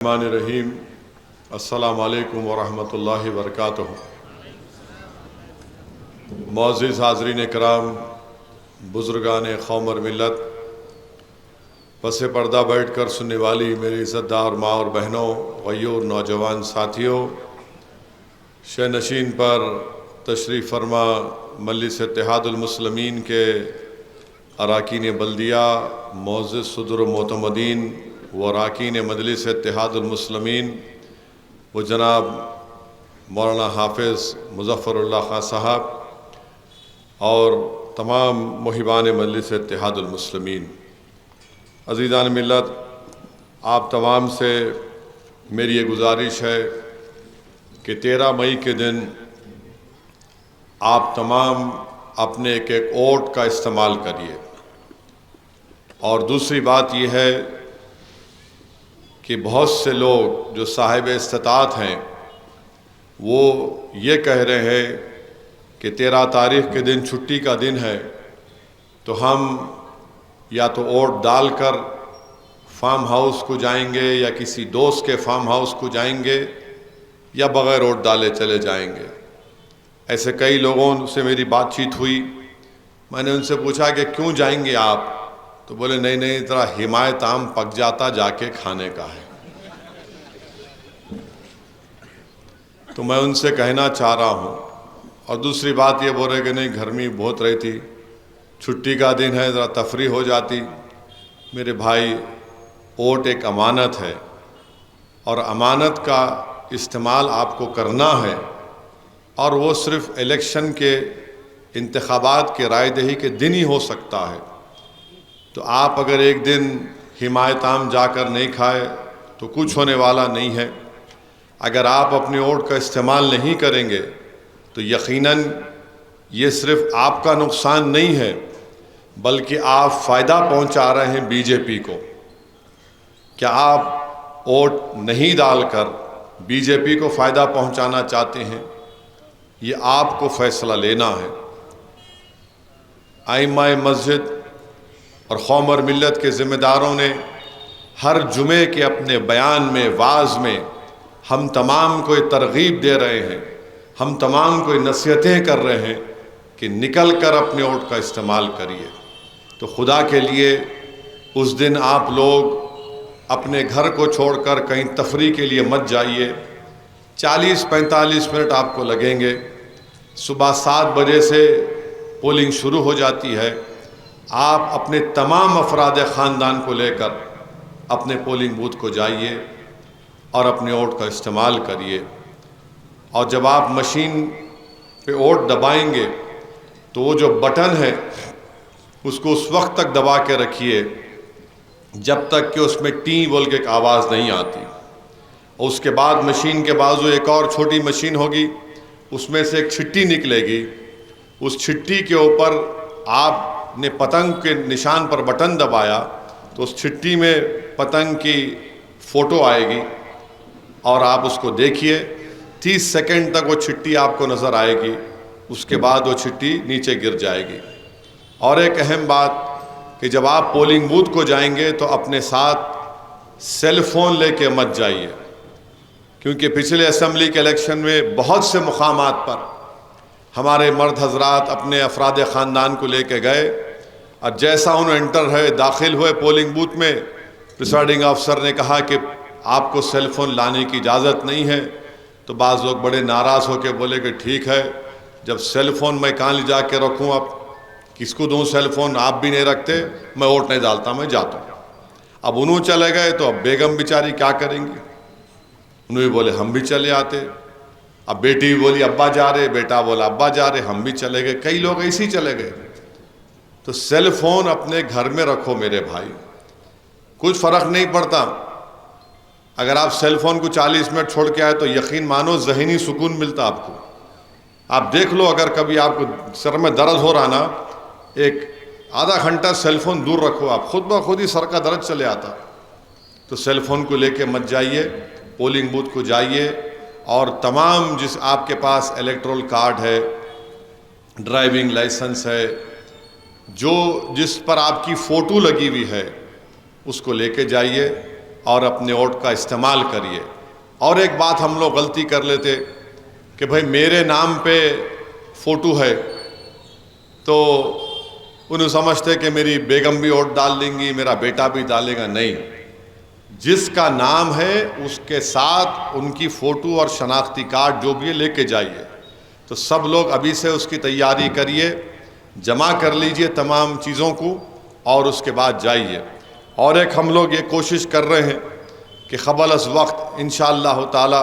الرحمن الرحیم السلام علیکم ورحمۃ اللہ وبرکاتہ۔ معزز حاضرین کرام، بزرگان قوم اور ملت، پس پردہ بیٹھ کر سننے والی میری عزت دار ماں اور بہنوں، غیور نوجوان ساتھیوں، شہ نشین پر تشریف فرما مجلس اتحاد المسلمین کے اراکین بلدیہ، معزز صدر و معتمدین و اراکین مجلس اتحاد المسلمین و جناب مولانا حافظ مظفر اللہ خان صاحب اور تمام محبان مجلس اتحاد المسلمین، عزیزان ملت، آپ تمام سے میری یہ گزارش ہے کہ 13 مئی کے دن آپ تمام اپنے ایک ووٹ کا استعمال کریے۔ اور دوسری بات یہ ہے کہ بہت سے لوگ جو صاحب استطاعت ہیں وہ یہ کہہ رہے ہیں کہ 13 تاریخ کے دن چھٹی کا دن ہے، تو ہم یا تو ووٹ ڈال کر فارم ہاؤس کو جائیں گے یا کسی دوست کے فارم ہاؤس کو جائیں گے یا بغیر ووٹ ڈالے چلے جائیں گے۔ ایسے کئی لوگوں سے میری بات چیت ہوئی، میں نے ان سے پوچھا کہ کیوں جائیں گے آپ؟ تو بولے نہیں ذرا حمایت عام پک جاتا جا کے کھانے کا ہے۔ تو میں ان سے کہنا چاہ رہا ہوں، اور دوسری بات یہ بول رہے کہ نہیں گرمی بہت رہی تھی، چھٹی کا دن ہے ذرا تفریح ہو جاتی۔ میرے بھائی، ووٹ ایک امانت ہے اور امانت کا استعمال آپ کو کرنا ہے، اور وہ صرف الیکشن کے انتخابات کے رائے دہی کے دن ہی ہو سکتا ہے۔ تو آپ اگر ایک دن حمایت عام جا کر نہیں کھائے تو کچھ ہونے والا نہیں ہے۔ اگر آپ اپنے ووٹ کا استعمال نہیں کریں گے تو یقیناً یہ صرف آپ کا نقصان نہیں ہے بلکہ آپ فائدہ پہنچا رہے ہیں بی جے پی کو۔ کیا آپ ووٹ نہیں ڈال کر بی جے پی کو فائدہ پہنچانا چاہتے ہیں؟ یہ آپ کو فیصلہ لینا ہے۔ ائمہ مسجد اور قوم اور ملت کے ذمہ داروں نے ہر جمعے کے اپنے بیان میں، واعظ میں ہم تمام کو ترغیب دے رہے ہیں، ہم تمام کو نصیحتیں کر رہے ہیں کہ نکل کر اپنے ووٹ کا استعمال کریے۔ تو خدا کے لیے اس دن آپ لوگ اپنے گھر کو چھوڑ کر کہیں تفریح کے لیے مت جائیے۔ 40-45 منٹ آپ کو لگیں گے۔ صبح 7 بجے سے پولنگ شروع ہو جاتی ہے۔ آپ اپنے تمام افراد خاندان کو لے کر اپنے پولنگ بوتھ کو جائیے اور اپنے ووٹ کا استعمال کریے۔ اور جب آپ مشین پہ ووٹ دبائیں گے تو وہ جو بٹن ہے اس کو اس وقت تک دبا کے رکھیے جب تک کہ اس میں ٹیں بول کے ایک آواز نہیں آتی۔ اور اس کے بعد مشین کے بازو ایک اور چھوٹی مشین ہوگی، اس میں سے ایک چھٹی نکلے گی۔ اس چھٹی کے اوپر آپ نے پتنگ کے نشان پر بٹن دبایا تو اس چھٹی میں پتنگ کی فوٹو آئے گی اور آپ اس کو دیکھیے۔ 30 سیکنڈ تک وہ چھٹی آپ کو نظر آئے گی، اس کے بعد وہ چھٹی نیچے گر جائے گی۔ اور ایک اہم بات کہ جب آپ پولنگ بوتھ کو جائیں گے تو اپنے ساتھ سیل فون لے کے مت جائیے، کیونکہ پچھلے اسمبلی کے الیکشن میں بہت سے مقامات پر ہمارے مرد حضرات اپنے افراد خاندان کو لے کے گئے، اور جیسا انہوں انٹر ہوئے، داخل ہوئے پولنگ بوتھ میں، پریسائڈنگ افسر نے کہا کہ آپ کو سیل فون لانے کی اجازت نہیں ہے۔ تو بعض لوگ بڑے ناراض ہو کے بولے کہ ٹھیک ہے، جب سیل فون میں کہاں لے جا کے رکھوں، اب کس کو دوں سیل فون؟ آپ بھی نہیں رکھتے، میں ووٹ نہیں ڈالتا، میں جاتا ہوں۔ اب انہوں چلے گئے تو اب بیگم بیچاری کیا کریں گی؟ انہوں بھی بولے ہم بھی چلے آتے۔ اب بیٹی بھی بولی ابا جا رہے، بیٹا بولا ابا جا رہے، ہم بھی چلے گئے، کئی لوگ ایسے ہی چلے گئے۔ تو سیل فون اپنے گھر میں رکھو میرے بھائی، کچھ فرق نہیں پڑتا۔ اگر آپ سیل فون کو 40 منٹ چھوڑ کے آئے تو یقین مانو ذہنی سکون ملتا آپ کو۔ آپ دیکھ لو، اگر کبھی آپ کو سر میں درد ہو رہا نا، ایک آدھا گھنٹہ سیل فون دور رکھو، آپ خود بخود ہی سر کا درد چلے آتا۔ تو سیل فون کو لے کے مت جائیے، پولنگ بوتھ کو جائیے، اور تمام جس آپ کے پاس الیکٹرول کارڈ ہے، ڈرائیونگ لائسنس ہے، جو جس پر آپ کی فوٹو لگی ہوئی ہے، اس کو لے کے جائیے اور اپنے ووٹ کا استعمال کریے۔ اور ایک بات ہم لوگ غلطی کر لیتے کہ بھائی میرے نام پہ فوٹو ہے تو انہوں سمجھتے کہ میری بیگم بھی ووٹ ڈال دیں گی، میرا بیٹا بھی ڈالے گا۔ نہیں، جس کا نام ہے اس کے ساتھ ان کی فوٹو اور شناختی کارڈ جو بھی ہے لے کے جائیے۔ تو سب لوگ ابھی سے اس کی تیاری کریے، جمع کر لیجئے تمام چیزوں کو اور اس کے بعد جائیے۔ اور ایک ہم لوگ یہ کوشش کر رہے ہیں کہ قبل از وقت انشاءاللہ تعالی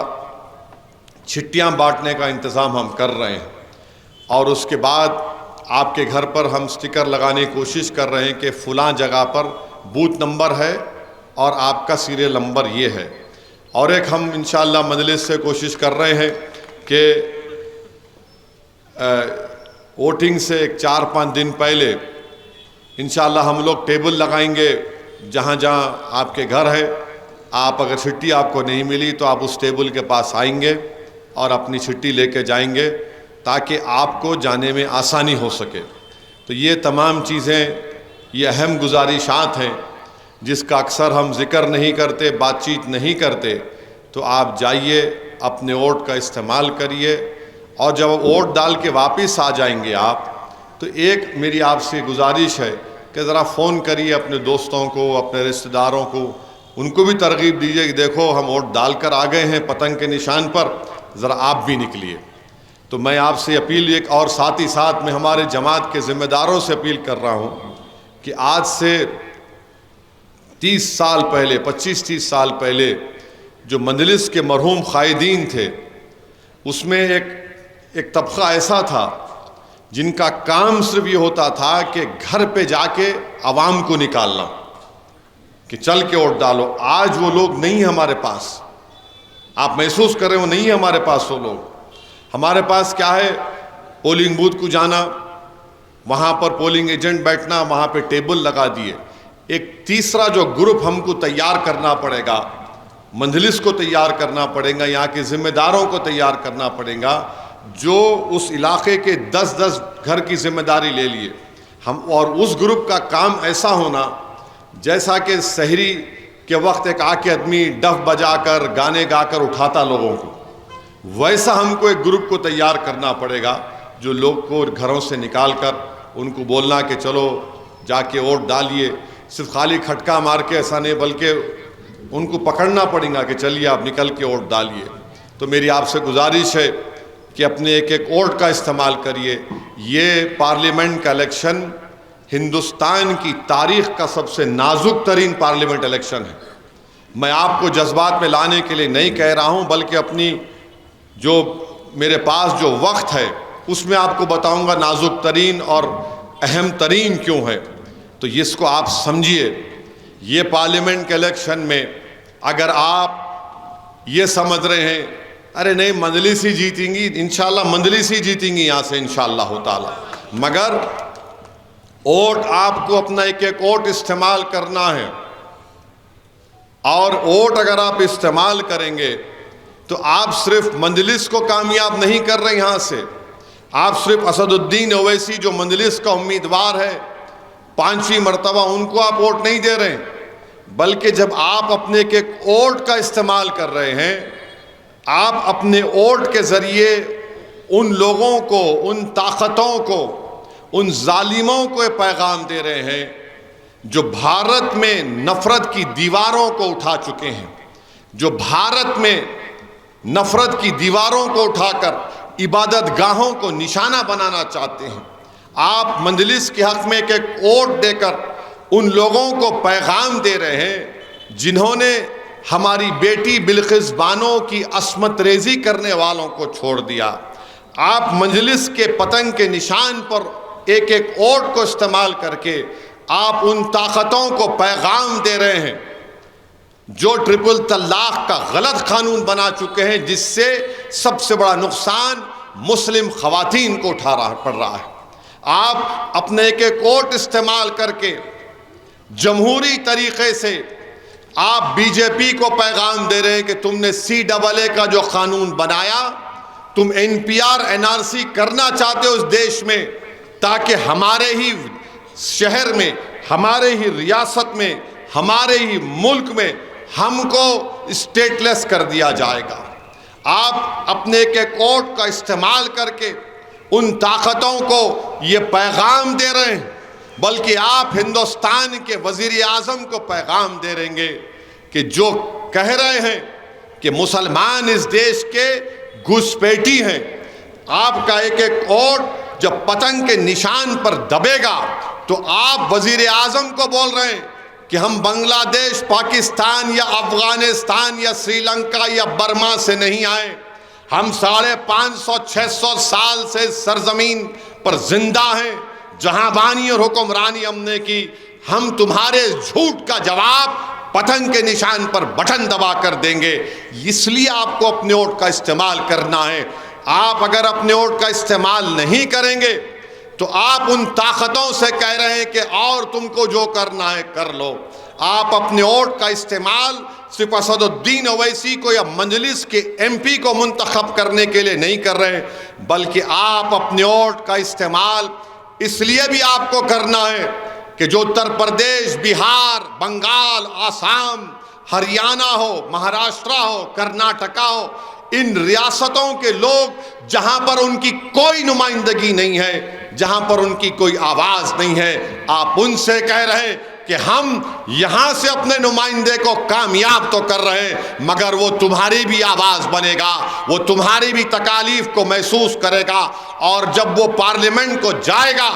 چھٹیاں بانٹنے کا انتظام ہم کر رہے ہیں، اور اس کے بعد آپ کے گھر پر ہم سٹیکر لگانے کی کوشش کر رہے ہیں کہ فلاں جگہ پر بوتھ نمبر ہے اور آپ کا سیریل نمبر یہ ہے۔ اور ایک ہم انشاءاللہ مجلس سے کوشش کر رہے ہیں کہ ووٹنگ سے 4-5 دن پہلے انشاءاللہ ہم لوگ ٹیبل لگائیں گے جہاں جہاں آپ کے گھر ہے۔ آپ اگر چھٹی آپ کو نہیں ملی تو آپ اس ٹیبل کے پاس آئیں گے اور اپنی چھٹی لے کے جائیں گے تاکہ آپ کو جانے میں آسانی ہو سکے۔ تو یہ تمام چیزیں، یہ اہم گزارشات ہیں جس کا اکثر ہم ذکر نہیں کرتے، بات چیت نہیں کرتے۔ تو آپ جائیے، اپنے ووٹ کا استعمال کریے، اور جب ووٹ ڈال کے واپس آ جائیں گے آپ تو ایک میری آپ سے گزارش ہے کہ ذرا فون کریے اپنے دوستوں کو، اپنے رشتہ داروں کو، ان کو بھی ترغیب دیجیے کہ دیکھو ہم ووٹ ڈال کر آ گئے ہیں پتنگ کے نشان پر، ذرا آپ بھی نکلیے۔ تو میں آپ سے اپیل، ایک اور ساتھ ہی ساتھ میں ہمارے جماعت کے ذمہ داروں سے اپیل کر رہا ہوں کہ آج سے 30 سال پہلے، 25-30 سال پہلے جو مجلس کے مرحوم قائدین تھے، اس میں ایک طبقہ ایسا تھا جن کا کام صرف یہ ہوتا تھا کہ گھر پہ جا کے عوام کو نکالنا کہ چل کے ووٹ ڈالو۔ آج وہ لوگ نہیں ہیں ہمارے پاس، آپ محسوس کر رہے ہو، نہیں ہے ہمارے پاس وہ لوگ۔ ہمارے پاس کیا ہے؟ پولنگ بوتھ کو جانا، وہاں پر پولنگ ایجنٹ بیٹھنا، وہاں پہ ٹیبل لگا دیے۔ ایک تیسرا جو گروپ ہم کو تیار کرنا پڑے گا، مجلس کو تیار کرنا پڑے گا، یہاں کے ذمہ داروں کو تیار کرنا پڑے گا، جو اس علاقے کے 10 گھر کی ذمہ داری لے لیے ہم، اور اس گروپ کا کام ایسا ہونا جیسا کہ سحری کے وقت ایک آ کے آدمی ڈف بجا کر گانے گا کر اٹھاتا لوگوں کو، ویسا ہم کو ایک گروپ کو تیار کرنا پڑے گا جو لوگ کو گھروں سے نکال کر ان کو بولنا کہ چلو جا کے ووٹ ڈالیے۔ صرف خالی کھٹکا مار کے ایسا نہیں، بلکہ ان کو پکڑنا پڑے گا کہ چلیے آپ نکل کے ووٹ ڈالیے۔ تو میری آپ سے گزارش ہے کہ اپنے ایک ووٹ کا استعمال کریے۔ یہ پارلیمنٹ کا الیکشن ہندوستان کی تاریخ کا سب سے نازک ترین پارلیمنٹ الیکشن ہے۔ میں آپ کو جذبات میں لانے کے لیے نہیں کہہ رہا ہوں، بلکہ اپنی جو میرے پاس جو وقت ہے اس میں آپ کو بتاؤں گا نازک ترین اور اہم ترین کیوں ہے۔ تو اس کو آپ سمجھیے، یہ پارلیمنٹ کے الیکشن میں اگر آپ یہ سمجھ رہے ہیں ارے نہیں مجلس ہی جیتیں گی، انشاءاللہ مجلس ہی جیتیں گی یہاں سے انشاءاللہ تعالی، مگر ووٹ آپ کو اپنا ایک ووٹ استعمال کرنا ہے، اور ووٹ اگر آپ استعمال کریں گے تو آپ صرف مجلس کو کامیاب نہیں کر رہے یہاں سے، آپ صرف اسد الدین اویسی جو مجلس کا امیدوار ہے 5ویں مرتبہ ان کو آپ ووٹ نہیں دے رہے ہیں، بلکہ جب آپ اپنے ایک ووٹ کا استعمال کر رہے ہیں، آپ اپنے ووٹ کے ذریعے ان لوگوں کو، ان طاقتوں کو، ان ظالموں کو یہ پیغام دے رہے ہیں جو بھارت میں نفرت کی دیواروں کو اٹھا چکے ہیں، جو بھارت میں نفرت کی دیواروں کو اٹھا کر عبادت گاہوں کو نشانہ بنانا چاہتے ہیں۔ آپ مجلس کے حق میں ایک ووٹ دے کر ان لوگوں کو پیغام دے رہے ہیں جنہوں نے ہماری بیٹی بلقیس بانو کی عصمت ریزی کرنے والوں کو چھوڑ دیا۔ آپ مجلس کے پتنگ کے نشان پر ایک ووٹ کو استعمال کر کے آپ ان طاقتوں کو پیغام دے رہے ہیں جو ٹرپل طلاق کا غلط قانون بنا چکے ہیں، جس سے سب سے بڑا نقصان مسلم خواتین کو پڑ رہا ہے۔ آپ اپنے ایک ووٹ استعمال کر کے جمہوری طریقے سے آپ بی جے پی کو پیغام دے رہے ہیں کہ تم نے CAA کا جو قانون بنایا، تم NPR NRC کرنا چاہتے ہو اس دیش میں، تاکہ ہمارے ہی شہر میں، ہمارے ہی ریاست میں، ہمارے ہی ملک میں ہم کو اسٹیٹ لیس کر دیا جائے گا۔ آپ اپنے کے کوٹ کا استعمال کر کے ان طاقتوں کو یہ پیغام دے رہے ہیں، بلکہ آپ ہندوستان کے وزیر اعظم کو پیغام دے رہیں گے کہ جو کہہ رہے ہیں کہ مسلمان اس دیش کے گھسپیٹی ہیں، آپ کا ایک ایک ووٹ جب پتنگ کے نشان پر دبے گا تو آپ وزیر اعظم کو بول رہے ہیں کہ ہم بنگلہ دیش، پاکستان یا افغانستان یا سری لنکا یا برما سے نہیں آئے، ہم 550-600 سال سے سرزمین پر زندہ ہیں جہاں بانی اور حکمرانی ہم نے کی۔ ہم تمہارے جھوٹ کا جواب پتنگ کے نشان پر بٹن دبا کر دیں گے۔ اس لیے آپ کو اپنے ووٹ کا استعمال کرنا ہے۔ آپ اگر اپنے ووٹ کا استعمال نہیں کریں گے تو آپ ان طاقتوں سے کہہ رہے ہیں کہ اور تم کو جو کرنا ہے کر لو۔ آپ اپنے ووٹ کا استعمال صرف اسد الدین اویسی کو یا مجلس کے ایم پی کو منتخب کرنے کے لیے نہیں کر رہے، بلکہ آپ اپنے ووٹ کا استعمال اس لیے بھی آپ کو کرنا ہے کہ جو اتر پردیش، بہار، بنگال، آسام، ہریانہ ہو، مہاراشٹرا ہو، کرناٹکا ہو، ان ریاستوں کے لوگ جہاں پر ان کی کوئی نمائندگی نہیں ہے، جہاں پر ان کی کوئی آواز نہیں ہے، آپ ان سے کہہ رہے ہیں کہ ہم یہاں سے اپنے نمائندے کو کامیاب تو کر رہے ہیں مگر وہ تمہاری بھی آواز بنے گا، وہ تمہاری بھی تکالیف کو محسوس کرے گا، اور جب وہ پارلیمنٹ کو جائے گا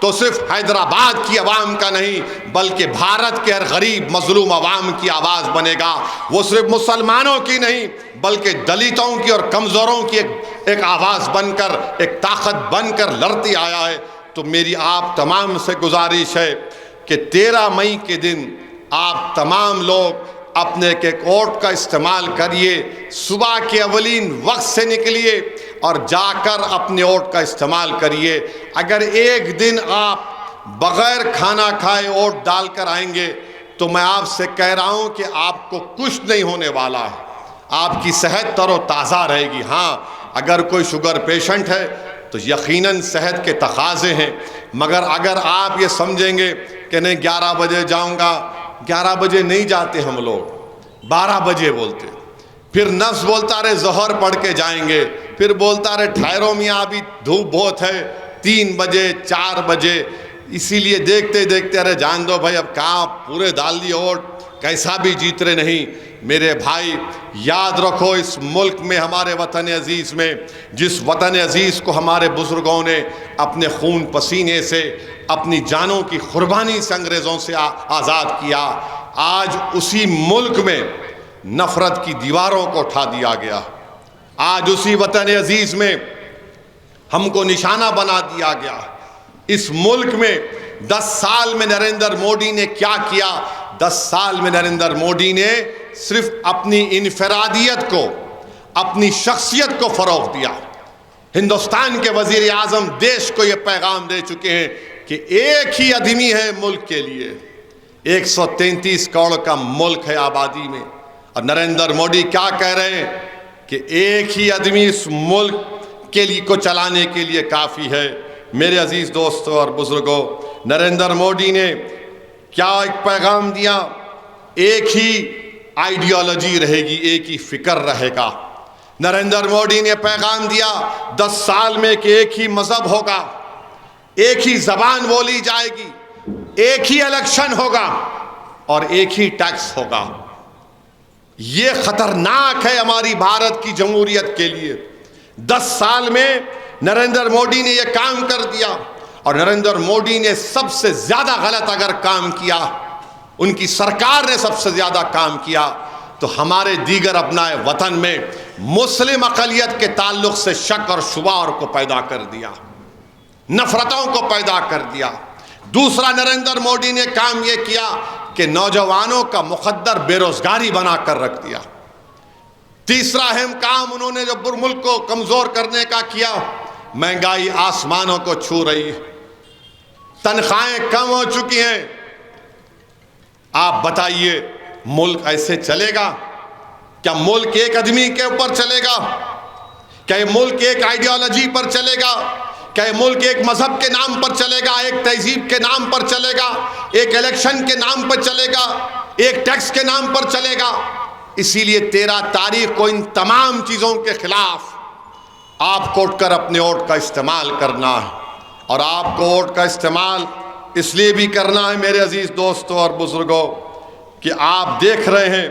تو صرف حیدرآباد کی عوام کا نہیں بلکہ بھارت کے ہر غریب مظلوم عوام کی آواز بنے گا۔ وہ صرف مسلمانوں کی نہیں بلکہ دلتوں کی اور کمزوروں کی ایک آواز بن کر، ایک طاقت بن کر لڑتی آیا ہے۔ تو میری آپ تمام سے گزارش ہے کہ 13 مئی کے دن آپ تمام لوگ اپنے کے ووٹ کا استعمال کریے، صبح کے اولین وقت سے نکلیے اور جا کر اپنے ووٹ کا استعمال کریے۔ اگر ایک دن آپ بغیر کھانا کھائے ووٹ ڈال کر آئیں گے تو میں آپ سے کہہ رہا ہوں کہ آپ کو کچھ نہیں ہونے والا ہے، آپ کی صحت تر و تازہ رہے گی۔ ہاں، اگر کوئی شوگر پیشنٹ ہے تو یقیناً صحت کے تقاضے ہیں، مگر اگر آپ یہ سمجھیں گے کہ نہیں 11 بجے جاؤں گا، 11 بجے نہیں جاتے ہم لوگ، 12 بجے بولتے، پھر نفس بولتا رہے ظہر پڑھ کے جائیں گے، پھر بولتا رہے ٹھہرو میاں ابھی دھوپ بہت ہے، 3 بجے 4 بجے، اسی لیے دیکھتے دیکھتے ارے جان دو بھائی اب کہاں پورے ڈال دیے ووٹ، کیسا بھی جیت رہے نہیں۔ میرے بھائی یاد رکھو، اس ملک میں، ہمارے وطن عزیز میں، جس وطن عزیز کو ہمارے بزرگوں نے اپنے خون پسینے سے، اپنی جانوں کی قربانی سے انگریزوں سے آزاد کیا، آج اسی ملک میں نفرت کی دیواروں کو اٹھا دیا گیا۔ آج اسی وطن عزیز میں ہم کو نشانہ بنا دیا گیا۔ اس ملک میں 10 سال میں نریندر موڈی نے کیا کیا؟ 10 سال میں نریندر موڈی نے صرف اپنی انفرادیت کو، اپنی شخصیت کو فروغ دیا۔ ہندوستان کے وزیر اعظم دیش کو یہ پیغام دے چکے ہیں کہ ایک ہی آدمی ہے ملک کے لیے، 133 کروڑ کا ملک ہے آبادی میں، اور نریندر موڈی کیا کہہ رہے ہیں کہ ایک ہی آدمی اس ملک کے لیے کو چلانے کے لیے کافی ہے۔ میرے عزیز دوستوں اور بزرگوں، نریندر موڈی نے کیا ایک پیغام دیا؟ ایک ہی آئیڈیالوجی رہے گی، ایک ہی فکر رہے گا۔ نریندر موڈی نے پیغام دیا 10 سال میں کہ ایک ہی مذہب ہوگا، ایک ہی زبان بولی جائے گی، ایک ہی الیکشن ہوگا اور ایک ہی ٹیکس ہوگا۔ یہ خطرناک ہے ہماری بھارت کی جمہوریت کے لیے۔ 10 سال میں نریندر موڈی نے یہ کام کر دیا، اور نریندر موڈی نے سب سے زیادہ غلط اگر کام کیا، ان کی سرکار نے سب سے زیادہ کام کیا، تو ہمارے دیگر ابنائے وطن میں مسلم اقلیت کے تعلق سے شک اور شبہ کو پیدا کر دیا، نفرتوں کو پیدا کر دیا۔ دوسرا نریندر موڈی نے کام یہ کیا کہ نوجوانوں کا مقدر بے روزگاری بنا کر رکھ دیا۔ تیسرا اہم کام انہوں نے جو ملک کو کمزور کرنے کا کیا، مہنگائی آسمانوں کو چھو رہی ہے، تنخواہیں کم ہو چکی ہیں۔ آپ بتائیے ملک ایسے چلے گا؟ کیا ملک ایک آدمی کے اوپر چلے گا؟ کیا یہ ملک ایک آئیڈیالوجی پر چلے گا؟ کیا یہ ملک ایک مذہب کے نام پر چلے گا، ایک تہذیب کے نام پر چلے گا، ایک الیکشن کے نام پر چلے گا؟ ایک ٹیکس کے نام پر چلے گا. اسی لیے 13 تاریخ کو ان تمام چیزوں کے خلاف آپ کو اٹھ کر اپنے ووٹ کا استعمال کرنا ہے. اور آپ کو ووٹ کا استعمال اس لیے بھی کرنا ہے میرے عزیز دوستوں اور بزرگوں کہ آپ دیکھ رہے ہیں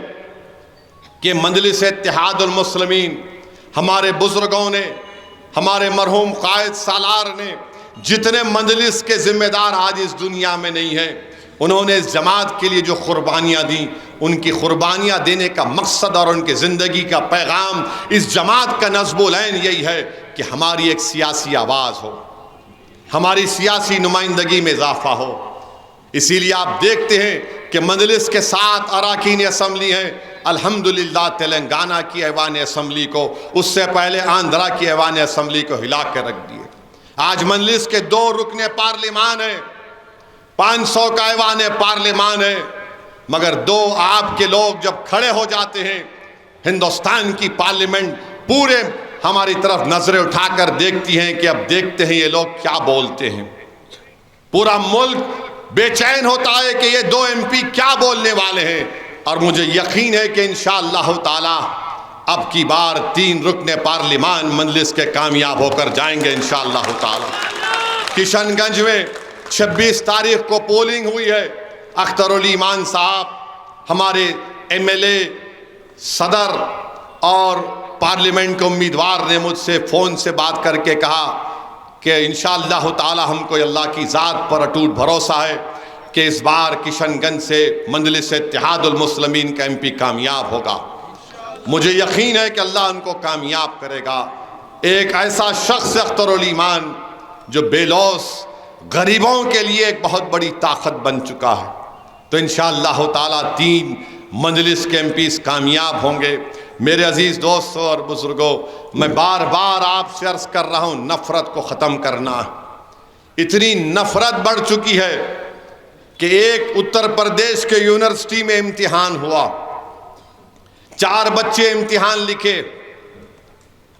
کہ مجلس اتحاد المسلمین، ہمارے بزرگوں نے، ہمارے مرحوم قائد سالار نے، جتنے مجلس کے ذمہ دار آج اس دنیا میں نہیں ہیں، انہوں نے اس جماعت کے لیے جو قربانیاں دیں، ان کی قربانیاں دینے کا مقصد اور ان کی زندگی کا پیغام اس جماعت کا نصب العین یہی ہے کہ ہماری ایک سیاسی آواز ہو، ہماری سیاسی نمائندگی میں اضافہ ہو. اسی لیے آپ دیکھتے ہیں کہ مجلس کے 7 اراکین اسمبلی ہیں. الحمدللہ تلنگانہ کی ایوان اسمبلی کو، اس سے پہلے آندھرا کی ایوان اسمبلی کو ہلا کے رکھ دیے. آج مجلس کے 2 رکن پارلیمان ہیں، 500 کا ایوان پارلیمان ہے، مگر 2 آپ کے لوگ جب کھڑے ہو جاتے ہیں، ہندوستان کی پارلیمنٹ پورے ہماری طرف نظریں اٹھا کر دیکھتی ہیں کہ اب دیکھتے ہیں یہ لوگ کیا بولتے ہیں. پورا ملک بے چین ہوتا ہے کہ یہ 2 MP کیا بولنے والے ہیں. اور مجھے یقین ہے کہ انشاءاللہ تعالی اب کی بار 3 رکن پارلیمان مجلس کے کامیاب ہو کر جائیں گے انشاءاللہ تعالی. کشن گنج میں 26 تاریخ کو پولنگ ہوئی ہے. اختر علی ایمان صاحب ہمارے MLA، صدر اور پارلیمنٹ کے امیدوار نے مجھ سے فون سے بات کر کے کہا کہ انشاءاللہ تعالی ہم کو اللہ کی ذات پر اٹوٹ بھروسہ ہے کہ اس بار کشن گنج سے مجلس اتحاد المسلمین کا MP کامیاب ہوگا. مجھے یقین ہے کہ اللہ ان کو کامیاب کرے گا. ایک ایسا شخص اختر علی ایمان جو بے لوث غریبوں کے لیے ایک بہت بڑی طاقت بن چکا ہے. تو انشاءاللہ تعالی 3 مجلس کے MPs کامیاب ہوں گے. میرے عزیز دوستوں اور بزرگوں، میں بار بار آپ سے عرض کر رہا ہوں، نفرت کو ختم کرنا ہے. اتنی نفرت بڑھ چکی ہے کہ ایک اتر پردیش کے یونیورسٹی میں امتحان ہوا، 4 بچے امتحان لکھے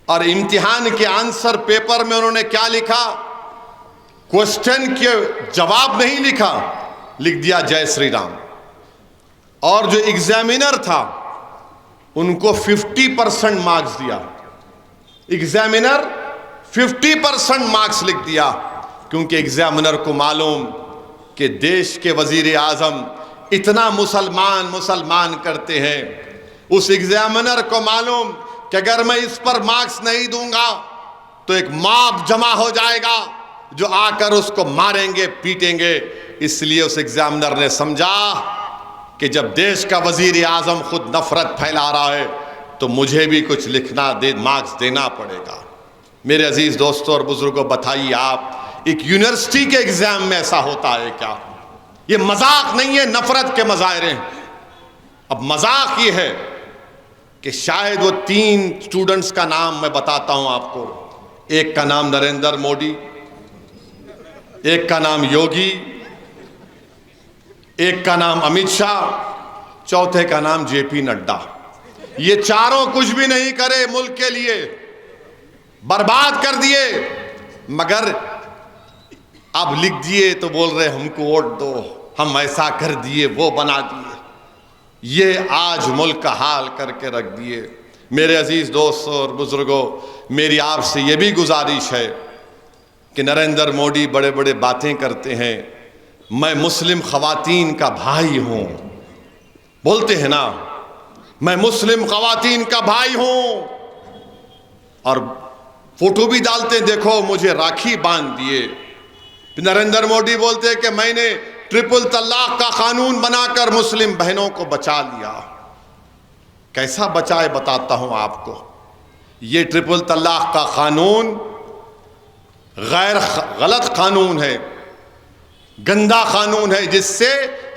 اور امتحان کے آنسر پیپر میں انہوں نے کیا لکھا؟ کوسچن کے جواب نہیں لکھا، لکھ دیا جے سری رام. اور جو ایگزامینر تھا ان کو 50% مارکس دیا. ایگزامینر 50% مارکس لکھ دیا، کیونکہ ایگزامینر کو معلوم کہ دیش کے وزیر اعظم اتنا مسلمان کرتے ہیں. اس ایگزامینر کو معلوم کہ اگر میں اس پر مارکس نہیں دوں گا تو ایک ماب جمع ہو جائے گا جو آ کر اس کو ماریں گے، پیٹیں گے. اس لیے اس ایگزامینر نے سمجھا کہ جب دیش کا وزیر اعظم خود نفرت پھیلا رہا ہے تو مجھے بھی کچھ مارکس دینا پڑے گا. میرے عزیز دوستوں اور بزرگوں، بتائیے آپ ایک یونیورسٹی کے ایگزام میں ایسا ہوتا ہے کیا؟ یہ مذاق نہیں ہے، نفرت کے مظاہرے ہیں. اب مذاق یہ ہے کہ شاید وہ 3 اسٹوڈنٹس کا نام میں بتاتا ہوں آپ کو. ایک کا نام نریندر مودی، ایک کا نام یوگی، ایک کا نام امت شاہ، چوتھے کا نام JP نڈا. یہ چاروں کچھ بھی نہیں کرے ملک کے لیے، برباد کر دیے، مگر اب لکھ دیے تو بول رہے ہم کو ووٹ دو، ہم ایسا کر دیے، وہ بنا دیے. یہ آج ملک کا حال کر کے رکھ دیے. میرے عزیز دوستوں اور بزرگوں، میری آپ سے یہ بھی گزارش ہے کہ نریندر مودی بڑے بڑے باتیں کرتے ہیں، میں مسلم خواتین کا بھائی ہوں، بولتے ہیں نا، میں مسلم خواتین کا بھائی ہوں، اور فوٹو بھی ڈالتے، دیکھو مجھے راکھی باندھ دیے. نریندر مودی بولتے کہ میں نے 3 طلاق کا قانون بنا کر مسلم بہنوں کو بچا لیا. کیسا بچائے بتاتا ہوں آپ کو. یہ 3 طلاق کا قانون غلط قانون ہے، گندا قانون ہے، جس سے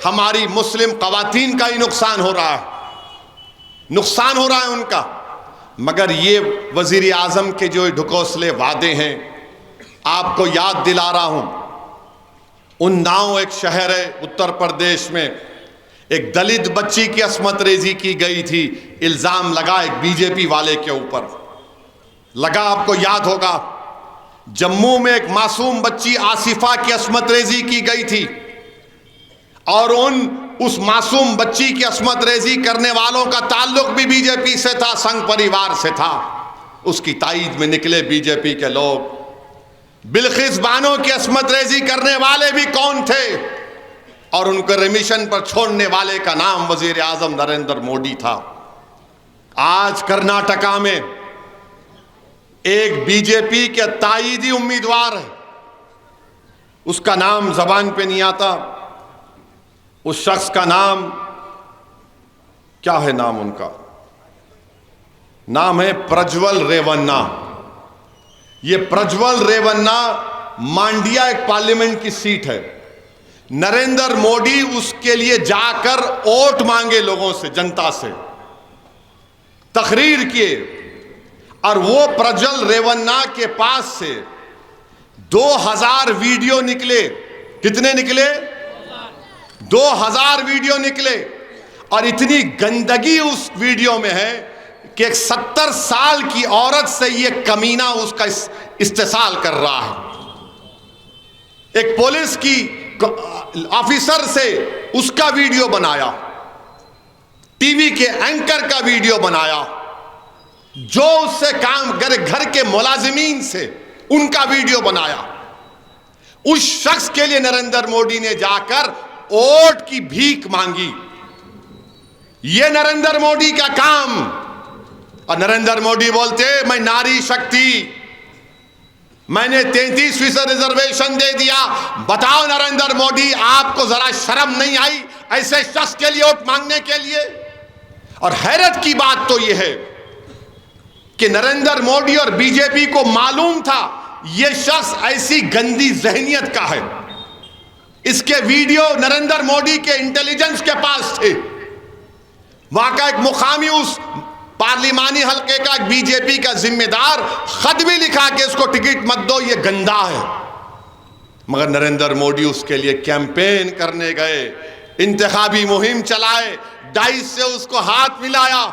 ہماری مسلم خواتین کا ہی نقصان ہو رہا ہے ان کا. مگر یہ وزیر اعظم کے جو ڈھکوسلے وعدے ہیں، آپ کو یاد دلا رہا ہوں. اناؤ ایک شہر ہے اتر پردیش میں، ایک دلت بچی کی عصمت ریزی کی گئی تھی. الزام لگا ایک BJP والے کے اوپر لگا، آپ کو یاد ہوگا. جموں میں ایک معصوم بچی آصفہ کی عصمت ریزی کی گئی تھی، اور ان اس معصوم بچی کی عصمت ریزی کرنے والوں کا تعلق بھی بی جے پی سے تھا، سنگھ پریوار سے تھا. اس کی تائید میں نکلے بی جے پی کے لوگ. بلقیس بانو کی عصمت ریزی کرنے والے بھی کون تھے؟ اور ان کو ریمیشن پر چھوڑنے والے کا نام وزیر اعظم نریندر مودی تھا. آج کرناٹکا میں ایک بی جے پی کے تائیدی امیدوار ہے، اس کا نام زبان پہ نہیں آتا. اس شخص کا نام کیا ہے؟ نام ان کا نام ہے پرجول ریونا. یہ پرجول ریونا مانڈیا ایک پارلیمنٹ کی سیٹ ہے. نریندر مودی اس کے لیے جا کر ووٹ مانگے لوگوں سے، جنتا سے تقریر کیے، اور وہ پرجول ریونا کے پاس سے 2000 ویڈیو نکلے. کتنے نکلے؟ 2000 ویڈیو نکلے. اور اتنی گندگی اس ویڈیو میں ہے کہ ایک 70 سال کی عورت سے یہ کمینہ اس کا استحصال کر رہا ہے. ایک پولیس کی آفیسر سے اس کا ویڈیو بنایا، ٹی وی کے اینکر کا ویڈیو بنایا، جو اس سے کام کرے گھر کے ملازمین سے ان کا ویڈیو بنایا. اس شخص کے لیے نریندر مودی نے جا کر ووٹ کی بھیک مانگی. یہ نریندر مودی کا کام. اور نریندر مودی بولتے میں ناری شکتی، میں نے 33% ریزرویشن دے دیا. بتاؤ نریندر مودی، آپ کو ذرا شرم نہیں آئی ایسے شخص کے لیے ووٹ مانگنے کے لیے؟ اور حیرت کی بات تو یہ ہے کہ نریندر مودی اور بی جے پی کو معلوم تھا یہ شخص ایسی گندی ذہنیت کا ہے. اس کے ویڈیو نریندر مودی کے انٹیلیجنس کے پاس تھے. وہاں کا ایک مقامی اس پارلیمانی حلقے کا ایک بی جے پی کا ذمہ دار خط بھی لکھا کہ اس کو ٹکٹ مت دو، یہ گندا ہے. مگر نریندر مودی اس کے لیے کیمپین کرنے گئے، انتخابی مہم چلائے، ڈائس سے اس کو ہاتھ ملایا.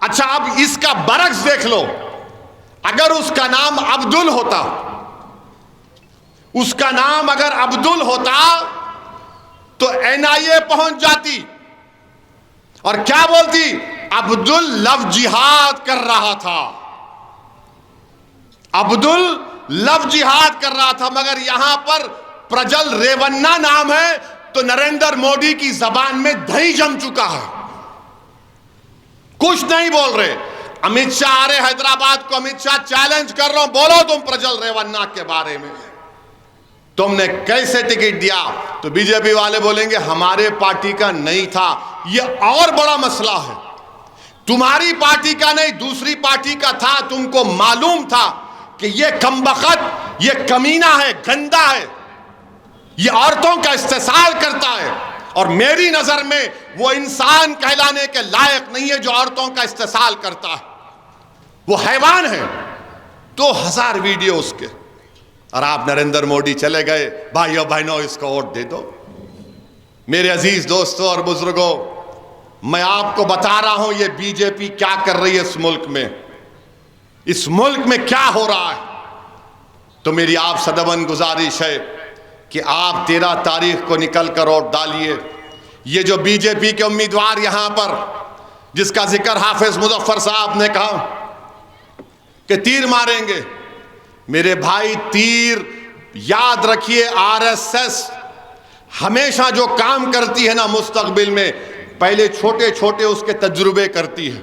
اچھا اب اس کا برعکس دیکھ لو. اگر اس کا نام عبدل ہوتا، اس کا نام اگر عبدل ہوتا تو این آئی اے پہنچ جاتی اور کیا بولتی؟ عبدل لو جہاد کر رہا تھا، عبدل لو جہاد کر رہا تھا. مگر یہاں پر پرجول ریونا نام ہے تو نریندر مودی کی زبان میں دہی جم چکا ہے، کچھ نہیں بول رہے. امت شاہ آ رہے حیدرآباد کو، امت شاہ چیلنج کر رہا ہوں، بولو تم پرجول ریونا کے بارے میں تم نے کیسے ٹکٹ دیا؟ تو بی جے پی والے بولیں گے ہمارے پارٹی کا نہیں تھا. یہ اور بڑا مسئلہ ہے، تمہاری پارٹی کا نہیں، دوسری پارٹی کا تھا. تم کو معلوم تھا کہ یہ کمبخت، یہ کمینہ ہے، گندا ہے، یہ عورتوں کا استحصال کرتا ہے. اور میری نظر میں وہ انسان کہلانے کے لائق نہیں ہے جو عورتوں کا استحصال کرتا ہے، وہ حیوان ہے. 2000 ویڈیو اس کے. اور آپ نریندر مودی چلے گئے، بھائیو بہنوں اس کو ووٹ دے دو. میرے عزیز دوستوں اور بزرگوں، میں آپ کو بتا رہا ہوں یہ بی جے پی کیا کر رہی ہے اس ملک میں، اس ملک میں کیا ہو رہا ہے. تو میری آپ سے دبن گزارش ہے کہ آپ 13 تاریخ کو نکل کر ووٹ ڈالیے. یہ جو بی جے پی کے امیدوار یہاں پر جس کا ذکر حافظ مظفر صاحب نے کہا کہ تیر ماریں گے، میرے بھائی تیر یاد رکھیے، آر ایس ایس ہمیشہ جو کام کرتی ہے نا مستقبل میں، پہلے چھوٹے چھوٹے اس کے تجربے کرتی ہے،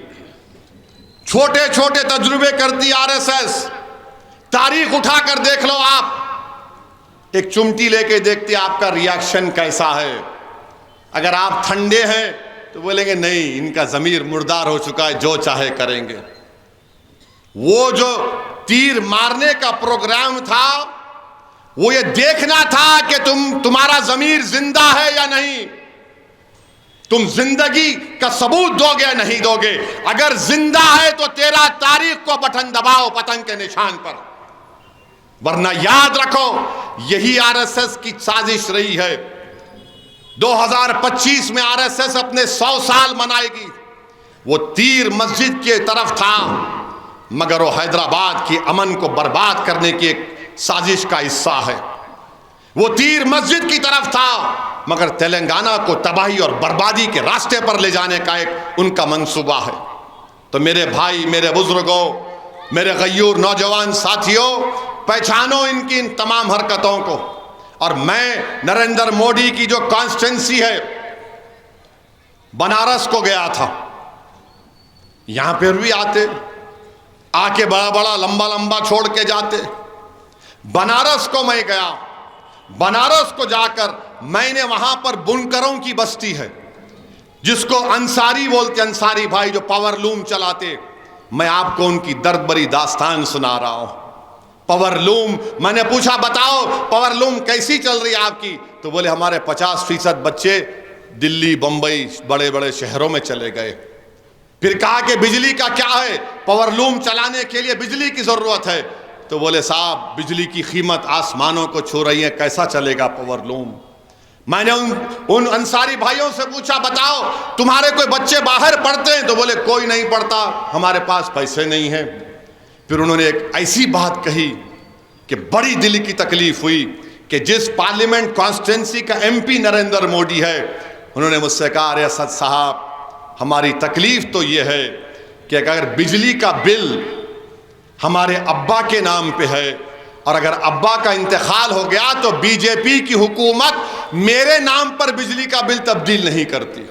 چھوٹے چھوٹے تجربے کرتی آر ایس ایس. تاریخ اٹھا کر دیکھ لو آپ، ایک چمٹی لے کے دیکھتے آپ کا ریاکشن کیسا ہے. اگر آپ ٹھنڈے ہیں تو بولیں گے نہیں ان کا ضمیر مردار ہو چکا ہے، جو چاہے کریں گے. وہ جو تیر مارنے کا پروگرام تھا وہ یہ دیکھنا تھا کہ تمہارا ضمیر زندہ ہے یا نہیں، تم زندگی کا ثبوت دو گے یا نہیں دو گے. اگر زندہ ہے تو 13 تاریخ کو بٹن دباؤ پتنگ کے نشان پر، ورنہ یاد رکھو یہی آر ایس ایس کی سازش رہی ہے. 2025 میں آر ایس ایس اپنے 100 سال منائے گی. وہ تیر مسجد کی طرف تھا مگر وہ حیدرآباد کی امن کو برباد کرنے کی ایک سازش کا حصہ ہے. وہ تیر مسجد کی طرف تھا مگر تلنگانہ کو تباہی اور بربادی کے راستے پر لے جانے کا ایک ان کا منصوبہ ہے۔ تو میرے بھائی، میرے بزرگوں، میرے غیور نوجوان ساتھیوں، پہچانو ان کی ان تمام حرکتوں کو۔ اور میں نریندر مودی کی جو کانسٹیٹنسی ہے، بنارس کو گیا تھا، یہاں پھر بھی آتے، آ کے بڑا بڑا لمبا لمبا چھوڑ کے جاتے۔ بنارس کو میں گیا، بنارس کو جا کر میں نے وہاں پر بنکروں کی بستی ہے جس کو انصاری بولتے، انصاری بھائی جو پاور لوم چلاتے، میں آپ کو ان کی درد بری داستان سنا رہا ہوں۔ پاور لوم، میں نے پوچھا بتاؤ پاور لوم کیسی چل رہی ہے آپ کی؟ تو بولے ہمارے 50% بچے دلی، بمبئی، بڑے بڑے شہروں میں چلے گئے۔ پھر کہا کہ بجلی کا کیا ہے؟ پاور لوم چلانے کے لیے بجلی کی ضرورت ہے۔ تو بولے صاحب بجلی کی قیمت آسمانوں کو چھو رہی ہے، کیسا چلے گا پاور لوم؟ میں نے ان انصاری بھائیوں سے پوچھا بتاؤ تمہارے کوئی بچے باہر پڑھتے ہیں؟ تو بولے کوئی نہیں پڑھتا، ہمارے پاس پیسے نہیں ہیں۔ پھر انہوں نے ایک ایسی بات کہی کہ بڑی دل کی تکلیف ہوئی کہ جس پارلیمنٹ کانسٹیٹنسی کا MP نریندر مودی ہے، انہوں نے مجھ سے کہا ارے اسد صاحب ہماری تکلیف تو یہ ہے کہ اگر بجلی کا بل ہمارے ابا کے نام پہ ہے اور اگر ابا کا انتقال ہو گیا تو BJP کی حکومت میرے نام پر بجلی کا بل تبدیل نہیں کرتی،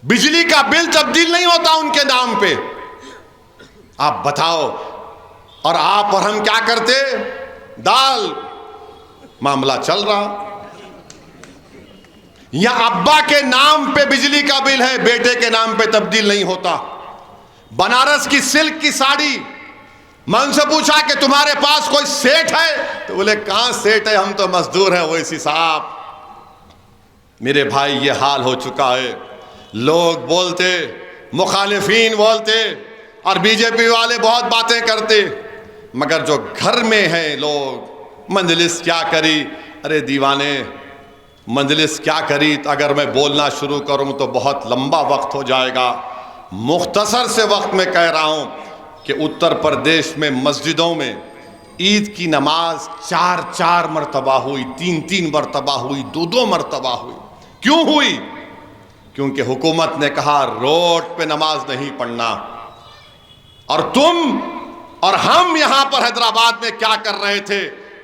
بجلی کا بل تبدیل نہیں ہوتا ان کے نام پہ۔ آپ بتاؤ، اور آپ اور ہم کیا کرتے؟ دال معاملہ چل رہا، یا ابا کے نام پہ بجلی کا بل ہے، بیٹے کے نام پہ تبدیل نہیں ہوتا۔ بنارس کی سلک کی ساڑی، میں ان سے پوچھا کہ تمہارے پاس کوئی سیٹ ہے؟ تو بولے کہاں سیٹ ہے، ہم تو مزدور ہیں ویسی صاحب۔ میرے بھائی یہ حال ہو چکا ہے، لوگ بولتے، مخالفین بولتے اور BJP والے بہت باتیں کرتے، مگر جو گھر میں ہیں لوگ، مجلس کیا کری؟ ارے دیوانے، مجلس کیا کری؟ اگر میں بولنا شروع کروں تو بہت لمبا وقت ہو جائے گا۔ مختصر سے وقت میں کہہ رہا ہوں کہ اتر پردیش میں مسجدوں میں عید کی نماز 4 مرتبہ ہوئی، 3 مرتبہ ہوئی، 2 مرتبہ ہوئی۔ کیوں ہوئی؟ کیونکہ حکومت نے کہا روڈ پہ نماز نہیں پڑھنا۔ اور تم اور ہم یہاں پر حیدرآباد میں کیا کر رہے تھے؟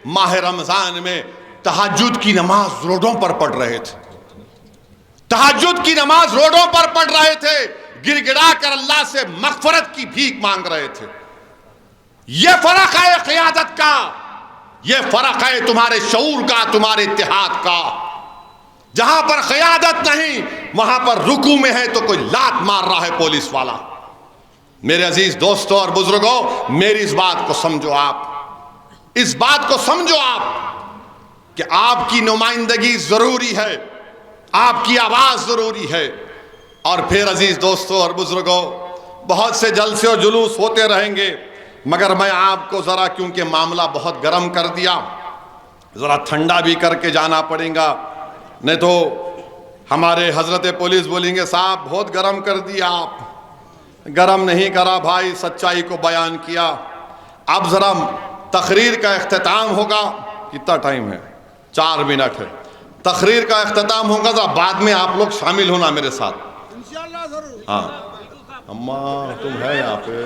ماہ رمضان میں تہجد کی نماز روڈوں پر پڑھ رہے تھے، تہجد کی نماز روڈوں پر پڑھ رہے تھے، گر گڑا کر اللہ سے مغفرت کی بھیک مانگ رہے تھے۔ یہ فرق ہے قیادت کا، یہ فرق ہے تمہارے شعور کا، تمہارے اتحاد کا۔ جہاں پر قیادت نہیں وہاں پر رکوع میں ہے تو کوئی لات مار رہا ہے پولیس والا۔ میرے عزیز دوستوں اور بزرگوں، میری اس بات کو سمجھو، آپ اس بات کو سمجھو آپ کہ آپ کی نمائندگی ضروری ہے، آپ کی آواز ضروری ہے۔ اور پھر عزیز دوستوں اور بزرگوں، بہت سے جلسے اور جلوس ہوتے رہیں گے، مگر میں آپ کو ذرا کیونکہ معاملہ بہت گرم کر دیا، ذرا ٹھنڈا بھی کر کے جانا پڑے گا، نہیں تو ہمارے حضرت پولیس بولیں گے صاحب بہت گرم کر دیا۔ آپ گرم نہیں کرا بھائی، سچائی کو بیان کیا۔ اب ذرا تقریر کا اختتام ہوگا، کتنا ٹائم ہے؟ 4 منٹ ہے۔ تقریر کا اختتام ہوگا، ذرا بعد میں آپ لوگ شامل ہونا میرے ساتھ انشاءاللہ ضرور۔ ہاں اماں تم ہے یہاں پہ،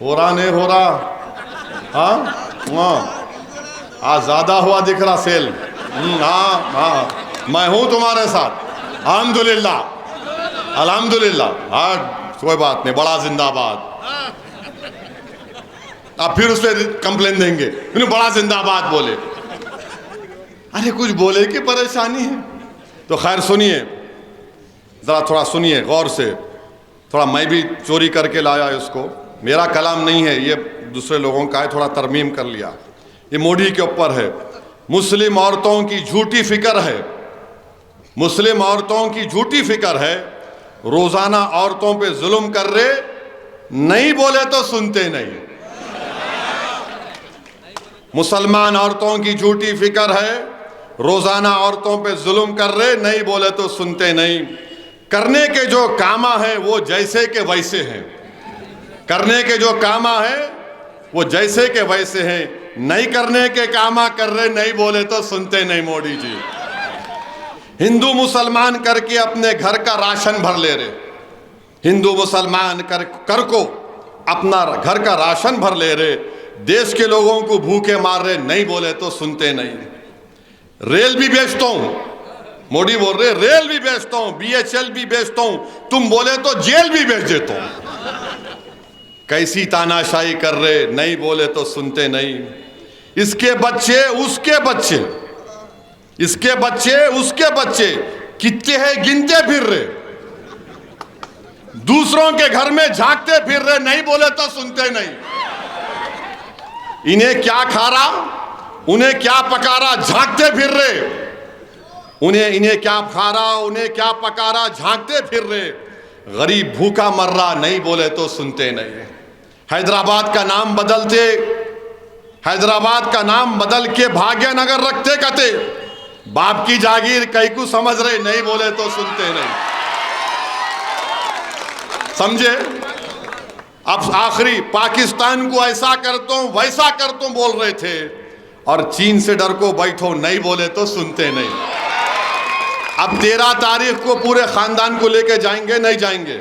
ہو رہا نہیں ہو رہا؟ ہاں آج زیادہ ہوا دکھ رہا سیل۔ ہاں میں ہوں تمہارے ساتھ الحمدللہ الحمدللہ۔ ہاں کوئی بات نہیں، بڑا زندہ باد۔ آپ پھر اس پہ کمپلین دیں گے انہیں بڑا زندہ باد بولے۔ ارے کچھ بولے کہ پریشانی ہے تو خیر سنیے، ذرا تھوڑا سنیے غور سے، تھوڑا میں بھی چوری کر کے لایا اس کو، میرا کلام نہیں ہے یہ، دوسرے لوگوں کا ہے، تھوڑا ترمیم کر لیا۔ یہ مودی کے اوپر ہے۔ مسلم عورتوں کی جھوٹی فکر ہے، مسلم عورتوں کی جھوٹی فکر ہے، روزانہ عورتوں پہ ظلم کر رہے، نہیں بولے تو سنتے نہیں۔ مسلمان عورتوں کی جھوٹی فکر ہے، روزانہ عورتوں پہ ظلم کر رہے، نہیں بولے تو سنتے نہیں۔ کرنے کے جو کامہ ہیں وہ جیسے کہ ویسے ہیں، کرنے کے جو کامہ ہیں وہ جیسے کہ ویسے ہیں۔ نہیں کرنے کے کاما کر رہے, نہیں بولے تو سنتے نہیں موڈی جی. ہندو مسلمان کر کے اپنے گھر کا راشن بھر لے رہے, ہندو مسلمان کر کو اپنا گھر کا راشن بھر لے رہے, دیش کے لوگوں کو بھوکے مار رہے, نہیں بولے تو سنتے نہیں. ریل بھی بیچتا ہوں, موڈی بول رہے ریل بھی بیچتا ہوں, BHL بھی بیچتا ہوں, تم بولے تو جیل بھی بیچ دیتا ہوں. کیسی تاناشائی کر رہے, نہیں بولے تو سنتے نہیں. اس کے بچے اس کے بچے, اس کے بچے اس کے بچے کتنے ہیں گنتے پھر رہے, دوسروں کے گھر میں جھانکتے پھر رہے, نہیں بولے تو سنتے نہیں. انہیں کیا کھا رہا, انہیں کیا پکا رہا, جھانکتے پھر رہے. انہیں کیا کھا رہا, انہیں کیا پکا رہا, جھانکتے پھر رہے. غریب بھوکا مر رہا, نہیں بولے تو سنتے نہیں. حیدرآباد کا نام بدلتے, حیدرآباد کا نام بدل کے بھاگیہ نگر رکھتے کہتے, باپ کی جاگیر کئی کو سمجھ رہے, نہیں بولے تو سنتے نہیں. سمجھے؟ اب آخری پاکستان کو ایسا کرتا ہوں ویسا کرتا ہوں بول رہے تھے, اور چین سے ڈر کو بیٹھو, نہیں بولے تو سنتے نہیں. اب 13 تاریخ کو پورے خاندان کو لے کے جائیں گے, نہیں جائیں گے؟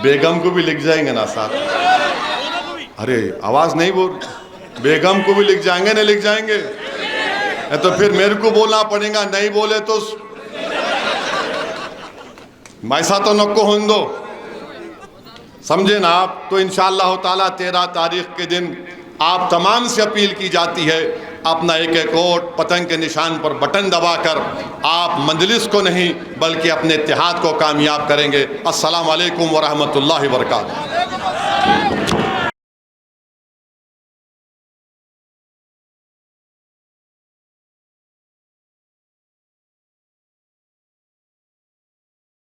بیگم کو بھی لکھ جائیں گے نا ساتھ؟ ارے آواز نہیں بول, بیگم کو بھی لکھ جائیں گے, نہیں لکھ جائیں گے؟ تو پھر میرے کو بولنا پڑے گا, نہیں بولے تو ایسا تو نکو ہندو. سمجھے نا آپ؟ تو انشاءاللہ تعالیٰ 13 تاریخ کے دن آپ تمام سے اپیل کی جاتی ہے, اپنا ایک ایک ووٹ پتنگ کے نشان پر بٹن دبا کر آپ مجلس کو نہیں بلکہ اپنے اتحاد کو کامیاب کریں گے. السلام علیکم ورحمۃ اللہ وبرکاتہ.